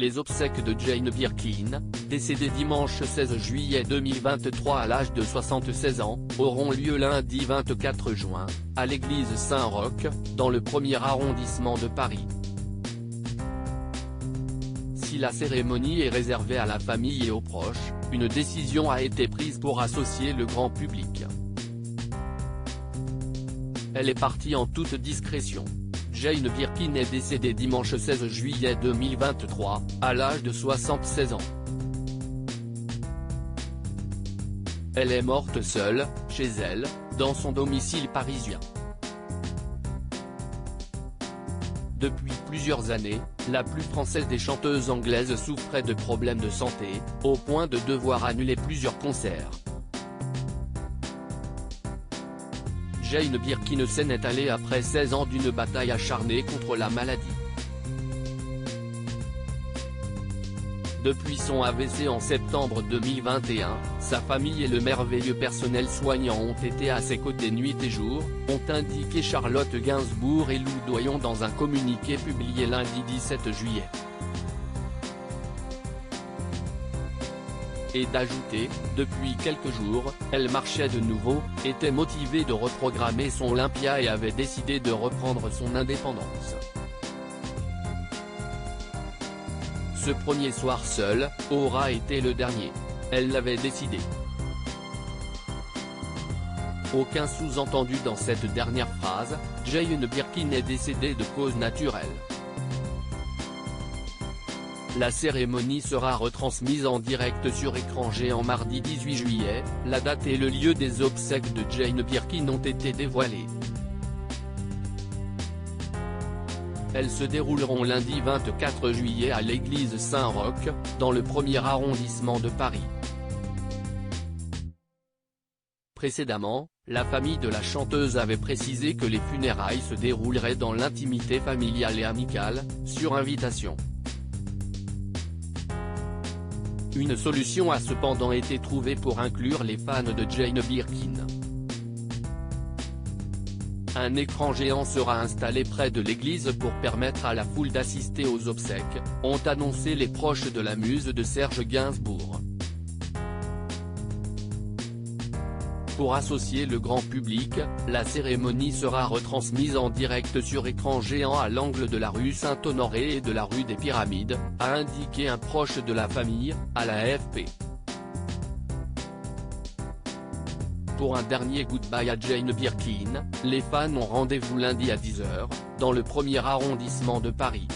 Les obsèques de Jane Birkin, décédée dimanche 16 juillet 2023 à l'âge de 76 ans, auront lieu lundi 24 juin, à l'église Saint-Roch, dans le 1er arrondissement de Paris. Si la cérémonie est réservée à la famille et aux proches, une décision a été prise pour associer le grand public. Elle est partie en toute discrétion. Jane Birkin est décédée dimanche 16 juillet 2023, à l'âge de 76 ans. Elle est morte seule, chez elle, dans son domicile parisien. Depuis plusieurs années, la plus française des chanteuses anglaises souffrait de problèmes de santé, au point de devoir annuler plusieurs concerts. Jane Birkin s'en est allée après 16 ans d'une bataille acharnée contre la maladie. Depuis son AVC en septembre 2021, sa famille et le merveilleux personnel soignant ont été à ses côtés nuit et jour, ont indiqué Charlotte Gainsbourg et Lou Doyon dans un communiqué publié lundi 17 juillet. Et d'ajouter, depuis quelques jours, elle marchait de nouveau, était motivée de reprogrammer son Olympia et avait décidé de reprendre son indépendance. Ce premier soir seul, aura été le dernier. Elle l'avait décidé. Aucun sous-entendu dans cette dernière phrase, Jane Birkin est décédée de cause naturelle. La cérémonie sera retransmise en direct sur écran géant mardi 18 juillet, la date et le lieu des obsèques de Jane Birkin ont été dévoilés. Elles se dérouleront lundi 24 juillet à l'église Saint-Roch, dans le 1er arrondissement de Paris. Précédemment, la famille de la chanteuse avait précisé que les funérailles se dérouleraient dans l'intimité familiale et amicale, sur invitation. Une solution a cependant été trouvée pour inclure les fans de Jane Birkin. Un écran géant sera installé près de l'église pour permettre à la foule d'assister aux obsèques, ont annoncé les proches de la muse de Serge Gainsbourg. Pour associer le grand public, la cérémonie sera retransmise en direct sur écran géant à l'angle de la rue Saint-Honoré et de la rue des Pyramides, a indiqué un proche de la famille, à la AFP. Pour un dernier goodbye à Jane Birkin, les fans ont rendez-vous lundi à 10 h, dans le 1er arrondissement de Paris.